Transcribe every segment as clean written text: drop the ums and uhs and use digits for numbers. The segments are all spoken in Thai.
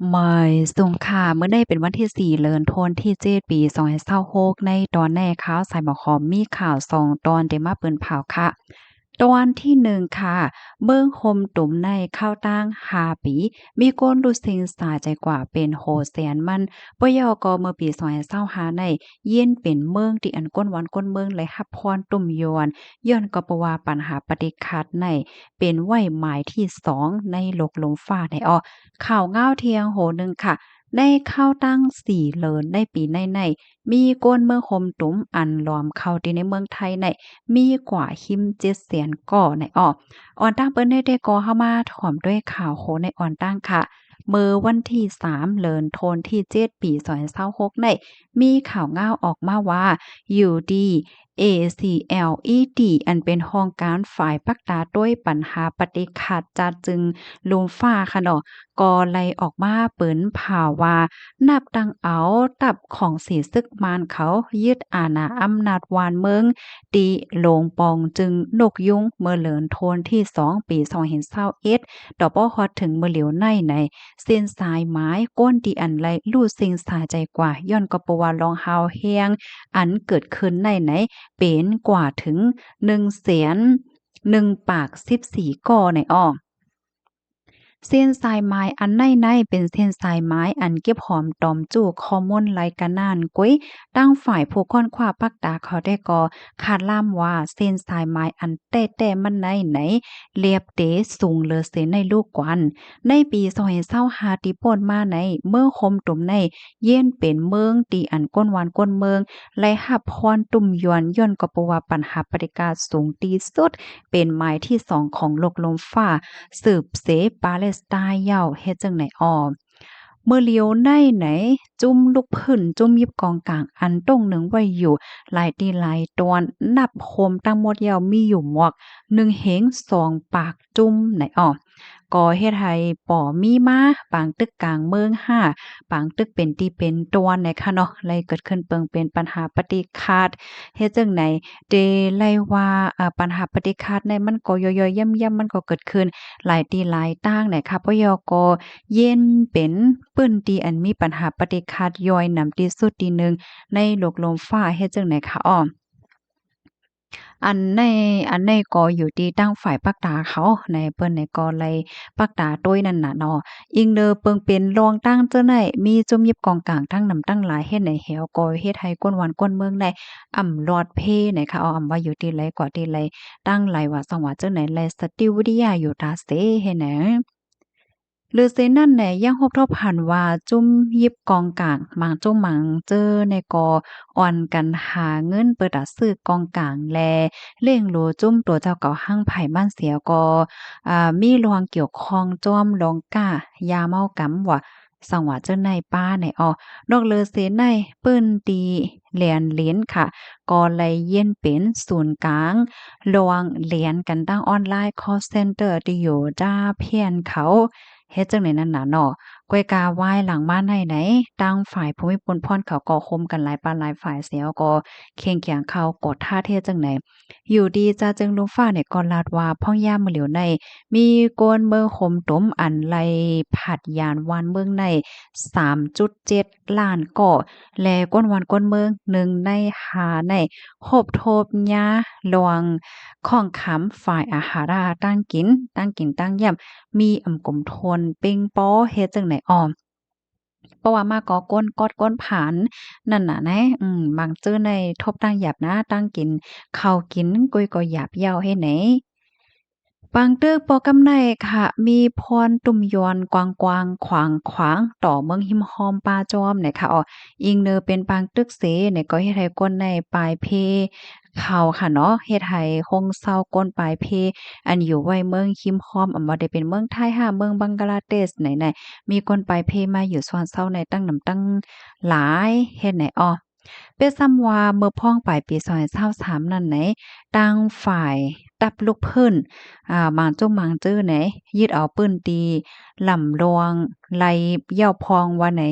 ไม่สงค่ะเมื่อได้เป็นวันที่4เดือนธันวาคมที่7ปี2026ในตอนแรกข่าวสายหมอขอมมีข่าว2ตอนได้มาเปิ้นเผาค่ะตอนที่1ค่ะเบิ่งคมตุ่มในข้าวตั้ง5ปีมีก้นดูสิงสาใจกว่าเป็นโหแสนมันปยกเมื่อปี2025ในเย็นเป็นเมืองที่อันก้นวันก้นเมืองและรับพรตุ่มยวนย้อนก็เพราะว่าปัญหาปฏิคัดในเป็นไว้หมายที่2ในโลกลมฟ้าในข่าวง้าวเทียงโหนึงค่ะได้เข้าตั้ง4เลินในปีในมีก้นเมืองโฮมตุ้มอันล้อมเข้าที่ในเมืองไทยในมีกว่าหิม700,000ก่อในอ่อนตั้งเปิ้นได้ก่อเข้ามาถ่อมด้วยข่าวโหในอ่อนตั้งค่ะเมื่อวันที่3เดือนธันวาคมที่7ปี2026ในมีข่าวง้าวออกมาว่า UD ACLED อันเป็นห้องการฝ่ายปักตาด้วยปัญหาปฏิขัดจัดจึงลุมฟ้าค่ะเนาะก็ไล่ออกมาเปิ้นผ่าว่านับตั้งเอาตับของสีซึกมานเขายึดอาณาอำนาจวานเมืองตีโลงปองจึงนกยุงเมื่อเหลินโทนที่2ปี2021ดอกบ่ฮอดถึงเมื่อเหลียวในเส้นสายไม้ก้นที่อันไรลู่สิงสาใจกว่าย้อนก็เพราะว่าลองฮาวแฮงอันเกิดขึ้นในเป็นกว่าถึง100,000 1ปาก14ก่อในเส้นสายไม้อันในเป็นเส้นสายไม้อันเก็บหอมตอมจู้ข้อมูลรายการนานกุ้ยตั้งฝ่ายผู้ค้นคว้าปักตาเขาได้ก็คาดล่ามว่าเส้นสายไม้อันแต่มันไหนเรียบเตสูงเลอเสนในลูกกวันในปี2025ที่ป่นมาในเมื่อคมตุ่มในเย็นเป็นเมืองตีอันก้นวานก้นเมืองและหับพรตุ่มยวนย่นก็เพราะว่าปัญหาปฏิการสูงตีสุดเป็นหมายที่2ของโลกลมฟ้าสืบเสปาเลสไตน์เย้าเฮ็ดจังไหนเมื่อเลียวไหนจุ่มลูกพื้นจุ่มยิบกองกลางอันตรงหนึ่งไว้อยู่หลายตีหลายตอนนับโคมตั้งหมดยาวมีอยู่หมวก1เหง2ปากจุ่มไหนก่อเฮ็ดให้ป่อมีมาปางตึกกลางเมืองปางตึกเป็นที่เป็นตวนในค่ะเนาะเลยเกิดขึ้นเปิงเป็นปัญหาปฏิฆาตเฮ็ดจังไหนเดไล่ว่าปัญหาปฏิฆาตในมันก็ย่อยๆย่ำๆมันก็เกิดขึ้นหลายที่หลายต่างเนี่ยค่ะปยกเย็นเป็นปื้นที่อันมีปัญหาปฏิฆาตย่อยนำที่สุดที่หนึ่งในโลกลมฟ้าเฮ็ดจังไหนคะอันในก็อยู่ที่ตั้งฝ่ายปักตาเขาในเปิ้นในก็เลยปักตาต้วยนั่นน่ะเนาะอิงเดอเปิงเป็นรองตั้งเจ้าไหนมีจุ่มยิบกองกลางทั้งนำตั้งหลายเฮ็ดในแหวก็เฮ็ดให้ก้นวันก้นเมืองได้ลอดเพไหนคะอำว่าอยู่ที่ไรก็ที่ไรตั้งหลายว่าสังว่าเจ้าไหนแลสติวิทยาอยู่ตาเสเฮ็ดแหน หรือเซนั่นแหน่ยังพบทบหันว่าจุ้มยิบกองกลางมังจุ้มมังเจอในกออ่อนกันหาเงินเปิดซื้อกองกลางแลเล่งโลจุ้มตัวเจ้าเก่าหั่งไผ่บ้านเสียก็มีรวงเกี่ยวข้องจ้อมลองก้ายาเมากำว่าสังว่าเจ้าในป้าในนอกเลอเสในเปิ้นตีเหรียญเหรียญค่ะก็เลยเย็นเป็นศูนย์กลางรวงเหรียญกันตั้งออนไลน์ call center ที่อยู่จ้าเพียนเขา เฮ็ดจังได๋นั่นน่ะเนาะก้อยกาไหว้หลังบ้านให้ไหนตั้งฝ่ายภูมิพลพรเขาก็คมกันหลายปานหลายฝ่ายเสียก็เคียงเคียงเขากดท่าเทศจังไหนอยู่ดีจ้าจึงลุงฟ้าเนี่ยก็ลาดว่าพ่องย่ามมื้อเหลียวในมีโกนเมืองคมตมอันไลผัดยานวานเมืองใน3.7ล้านก่อและก้นวันก้นเมือง1ใน5ในโฮบโทบยาลวงของขำฝ่ายอาหาราตั้งยำ มีกลมทนเป่งป้อเฮ็ดจั่งใดเพราะว่ามาก่อก้นกอดก้นผานนั่นน่ะนะบางจื้อในทบตั้งหยาบนะตั้งกินข้าวกินกุ้ยก็หยาบยาวให้ไหน ปางตึกปอกำไนค่ะมีพรตุ่มยอนกวางๆขวางต่อเมืองหิมหอมป่าจอมเนี่ยค่ะอิงเนอเป็นปางตึกเสเนี่ยก็เฮ็ดให้ก้นในปลายเพเขาค่ะเนาะเฮ็ดให้คงเศร้าก้นปลายเพอันอยู่ไว้เมืองหิมหอมบ่ได้เป็นเมืองไทยเมืองบังกลาเทศไหนๆมีคนปลายเพมาอยู่ซ่อนเซาในตั้งนำตั้งหลายเฮ็ดไหนเปนซ้ำว่าเมื่อพ้องปลายปี2023นั่นไหนต่างฝ่ายตับลูกเพิ่นบางจุ้มบางจื้อไหนยึดเอาปืนตีลำลวง ไล่เย่าพองว่าใน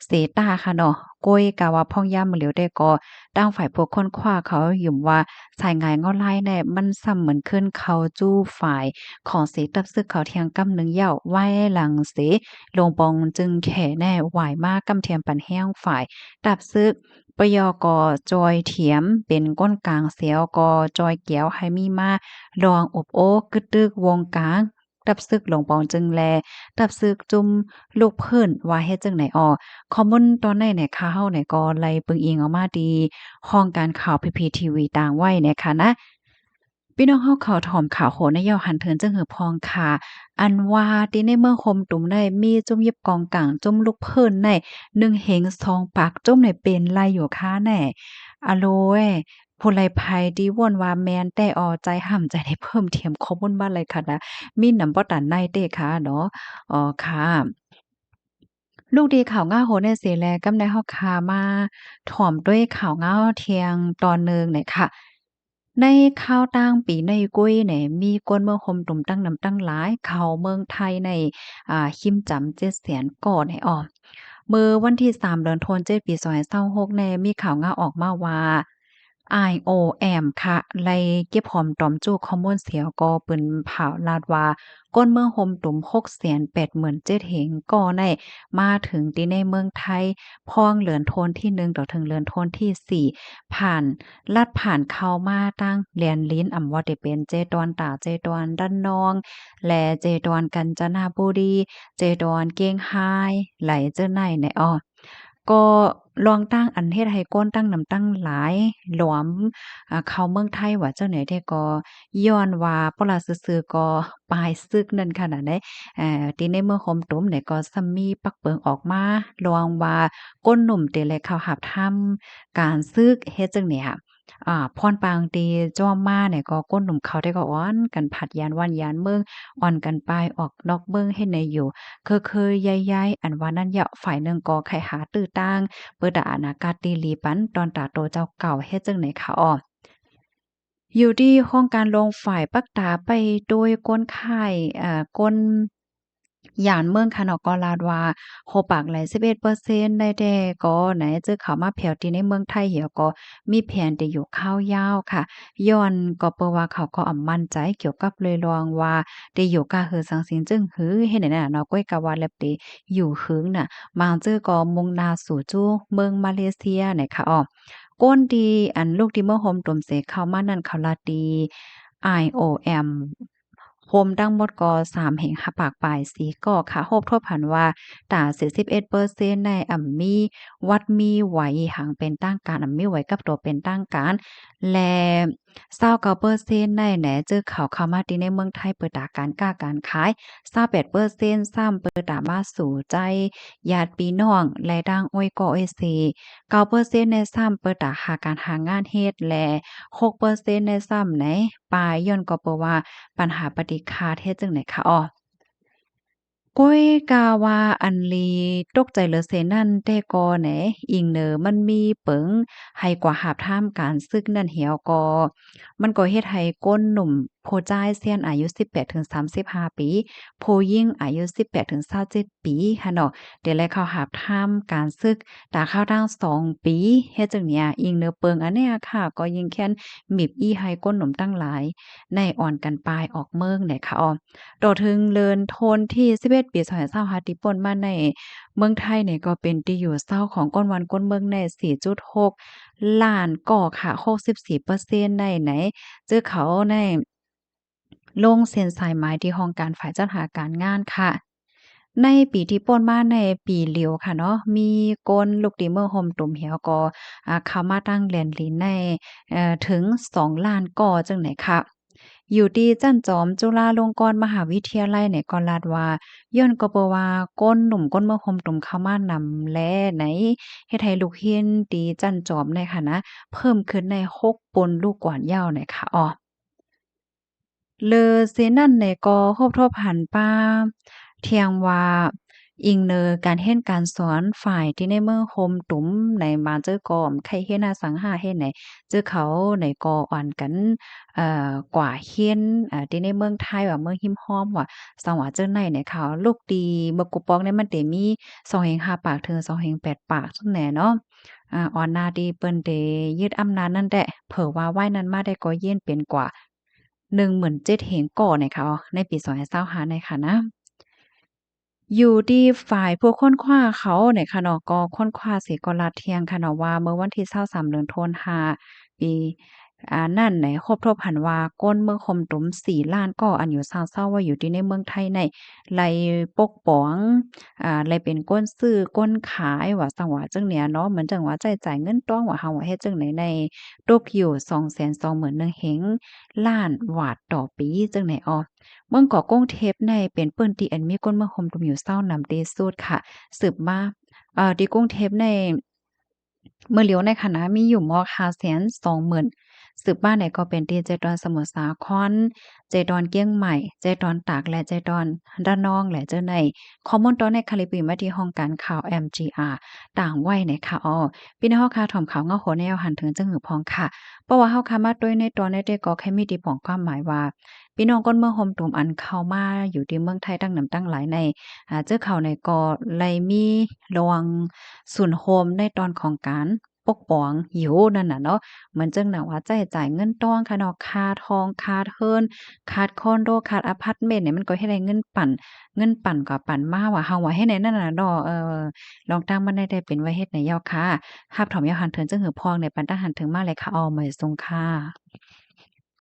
เสตาค่ะเนาะก้อยกะว่าพ่องย่ำเหลียวได้ก็ตั้งฝ่ายพวกค้นคว้าเขาหยุ่มว่าสายงายเงาไล่แน่มันซ้ำเหมือนขึ้นเขาจู้ฝ่ายของเสตับซึกเขาเทียงกำนึงเหย้าไว้หลังเสลงปองจึงแข่แน่หวายมากกำเทียมปันแห้งฝ่ายตับซึกปยกจอยเถียมเป็นก้นกลางเสียวกจอยเกียวให้มีมาลองอบโอ้กึดตึกวงกลางตับซึกหลงปองจึงแลตับซึกจุ่มลูกเพิ่นว่าเฮ็ดจังไหนอ้อคอมเมนต์ตอนไหนเนี่ยค่ะเฮาเนี่ยก็ไล่เบิ่งอิงออกมาดีห้องการข่าว PPTV ต่างไว้เนี่ยค่ะนะพี่น้องเฮาเขาถ่อมข่าวโหนยาวหันเทินจังหือพองค่ะ อันว่าที่ในเมืองโฮมตุ่มได้มีจุ่มยิบกองกลางจุ่มลูกเพิ่นใน1เหง2ปากจุ่มในเป็นลายอยู่ค่ะแน่อะโลยผู้ไลภัยดีว่นว่าแม่นแต่ออใจห่ำใจได้เพิ่มเทียมข้อมูลมาเลยค่ะนะมีหนำบ่ตันในเด้ค่ะเนาะอ๋อค่ะลูกดีข่าวง่าโหนในเสแลกำในเฮาคามาถ่อมด้วยข่าวง่าเทียงตอนหนึ่งเนี่ยค่ะ ในข่าวต่างปีในกุ้ยเนี่ยมีคนเมืองโฮมตุ่มตั้งนำตั้งหลายเข้าเมืองไทยในคิมจำ700,000ก่อนให้ออกเมื่อวันที่3เดือนธันวาคมปี2026แน่มีข่าวง่าออกมาว่า IOM ค่ะไล่เก็บหอมตอมจู้ข้อมูลเสียก็เปิ้นเผาลาดว่าก้นเมืองโฮมตุ่ม687,000เหงก่อในมาถึงที่ในเมืองไทยพองเหลือนโทนที่1ต่อถึงเหลือนโทนที่4ผ่านลัดผ่านเข้ามาตั้งแลนลิ้นอำว่าได้เป็นเจดอนตาเจดอนดันนอง และเจดอนกาญจนบุรีเจดอนเกียงไฮ้ไหลเจ้อในในอ้อก็ลองตั้งอันเฮ็ดให้ก้นตั้งนำตั้งหลายหลวมเข้าเมืองไทยว่าเจ้าไหนได้ก็ย้อนว่าปลาซื่อๆก็ปลายซึกนั่นขนาดใดที่ในเมืองโฮมตุ้มเนี่ยก็ซัมมีปักเปิงออกมาลองว่าก้นหนุ่มเตแลเข้าหับทำการซึกเฮ็ดจังเนี่ยค่ะพรปางตีจ้อมมาเนี่ยก็ก้นหนุ่มเขาได้ก็อ้อนกันผัดยานวันยานเมืองอ่อนกันไปออกนอกเบิ่งเฮ็ดในอยู่เคยๆย้ายๆอันว่านั่นยะฝ่ายหนึ่งก็ไขหาตื้อตั้งเปิดอานากาศตีหลีปันตอนตาโตเจ้าเก่าเฮ็ดจังไหนคะอ้ออยู่ที่ห้องการลงฝ่ายปักตาไปโดยก้นข่ายก้นย่านเมืองค่ะเนาะก็ลาดว่าโฮปากไหล11%ได้แด่ก็ไหนจะเข้ามาแผ่วที่ในเมืองไทยเหี่ยวก็มีแผนที่อยู่ข้าวยาวค่ะย้อนก็เปิ้นว่าเขาก็มั่นใจเกี่ยวกับเลยลองว่าได้อยู่กะหือสังสินจึงหือเฮ็ดให้นั่นน่ะเนาะก้อยกะว่าแลบเตอยู่หึงน่ะบางจื้อก็มุ่งหน้าสู่จู้เมืองมาเลเซียเนี่ยค่ะอ้อก้นดีอันลูกที่เมืองโฮมตุ่มเสเข้ามานั่นเขาลาดี IOM โฮมทั้งหมดก็3แห่งหาปากปลายสีก็ค่ะโฮบทบหันว่าตา41%ในมีวัดมีไหวหังเป็นตั้งการมีไหวกับตัวเป็นตั้งการและ29%ในแหนเจอเข้ามาที่ในเมืองไทยเปิดตาการค้าการขาย28%ซ้ำเปิดตามาสู่ใจญาติพี่น้องและดังอ้อยก่ออ้อยเซ9%ในซ้ำเปิดตาหาการหางานเฮ็ดและ6%ในซ้ำไหนปลายย้อนก็เปนว่า ปัญหาปฏิฆาเฮ็ดจังได๋คะอ้อก้อยกาว่าอันลีตกใจเหลือเสนั่นแต่ก็แหนอิงเนอมันมีเปิงให้กว่าหาบท่ามการซึกนั่นเหี่ยวก็มันก็เฮ็ดให้ก้นหนุ่มผู้ชายเซียนอายุ18-35ปีผู้หญิงอายุ18-27ปีค่ะเนาะเดี๋ยวแลเข้าหาบท่ามการซึกตาเข้าทั้ง2ปีเฮ็ดจังเนี่ยอิงเนอเปิงอันเนี้ยค่ะก็ยิ่งแค้นมิบอี้ให้ก้นหนุ่มตั้งหลายในอ่อนกันปลายออกเมืองเนี่ยค่ะอ้อ ต่อถึงเลินโทนที่11ปี2025ที่ป่นมาในเมืองไทยเนี่ยก็เป็นที่อยู่เศร้าของก้นวันก้นเมืองใน4.6ล้านก่อค่ะ64%ในไหนเจอเขาในลงเส้นสายไหมที่ห้องการฝ่ายจัดหาการงานค่ะ ในปีที่ป่นมาในปีเหลียวค่ะเนาะมีกนลูกดีเมอร์โฮมตุ่มเหี่ยวก็เข้ามาตั้งแหล่นหลินในถึง2ล้านก่อจังไหนค่ะอยู่ที่จั่นจอมจุฬาลงกรณ์มหาวิทยาลัยเนี่ยก็ลาดว่าย้อนก็เพราะว่าก้นหนุ่มก้นเมืองโฮมตุ่มเข้ามานำแลไหนเฮ็ดให้ลูกเรียนดีจั่นจอมในค่ะนะเพิ่มขึ้นใน6ปนลูกกวานยาวเนี่ยค่ะอ้อ เลอเซนั่นเนี่ยก็ครบทบหันป้าเทียงว่า อิงเนอการเฮ็ดการสอนฝ่ายที่ในเมืองโฮมตุ้มในมาเจอก่อมใครเฮ็ดนาสังหาเฮ็ดไหนเจอเขาในก่ออ่อนกันกว่าเฮียนที่ในเมืองไทยว่าเมืองหิมฮ้อมว่าสังว่าเจอไหนเนี่ยเขาลูกดีบ่กุปองเนี่ยมันเตมี2-5ปากถึง2-8ปากซุมแหน่เนาะออนหน้าดีเปิ้นได้ยึดอำนาจนั่นแหละเผอว่าไว้นั้นมาได้ก็เย็นเป็นกว่า17,000เฮงก่อเนี่ยค่ะในปี2025ในค่ะนะ อยู่ที่ฝ่ายผู้ค้นคว้าเขาเนี่ยค่ะเนาะก็ค้นคว้าสิก็ลัดเที่ยงค่ะเนาะว่าเมื่อวันที่23เดือนธันวาปีนั่นไหนครบทบหันว่าก้นเมืองคมตุม4ล้านก็อันอยู่ซาวเซาว่าอยู่ที่ในเมืองไทยในไลปกป้องไลเป็นก้นซื้อก้นขายว่าจังหวะจังเนี้ยเนาะเหมือนจังว่าจ่ายเงินต้องว่าเฮาว่าเฮ็ดจังไหนในตกอยู่220,000เฮงล้านบาทต่อปีจังไหนอ้อ เมืองเกาะกงเทพในเป็นเปิ้นที่อันมีก้นเมืองคมตุมอยู่เศร้านำเตสูตรค่ะสืบมาที่กรุงเทพในเมื่อเลียวในคณะมีอยู่มอก520,000สืบมาเนี่ยก็เป็นที่ใจดอนสมุทรสาครใจดอนเกียงใหม่ใจดอนตากและใจดอนระนองและเจ้าในข้อมูลตอนในคาลิปปีมาที่ห้องการข่าว MGR ต่างไว้ในค่ะอ้อพี่น้องเฮาค่ะถ่อมข่าวเงาโหแนวหันถึงจังหือพองค่ะเพราะว่าเฮาค่ะมาด้วยในตอนในเด็กก็แค่มีที่ป้องความหมายว่า พี่น้องก้นเมืองโฮมตุ่มอันเข้ามาอยู่ที่เมืองไทยตั้งนำตั้งหลายในเจอเขาในก็เลยมีระวังศูนย์โฮมในตอนของการปกป้องอยู่นั่นน่ะเนาะเหมือนจังหน่ะว่าจ่ายเงินต้องค่ะเนาะค่าทองค่าเทิร์นค่าคอนโดค่าอะพาร์ตเมนต์เนี่ยมันก็เฮ็ดให้เงินปั่นก็ปั่นมาว่าเฮาว่าเฮ็ดได้นั่นน่ะเนาะลองตั้งมันได้เป็นไว้เฮ็ดในยอค่ะฮับถอมยอหันเถินจังหือพองในปันตาหันถึงมาเลยค่ะออเหมยทรงค่ะ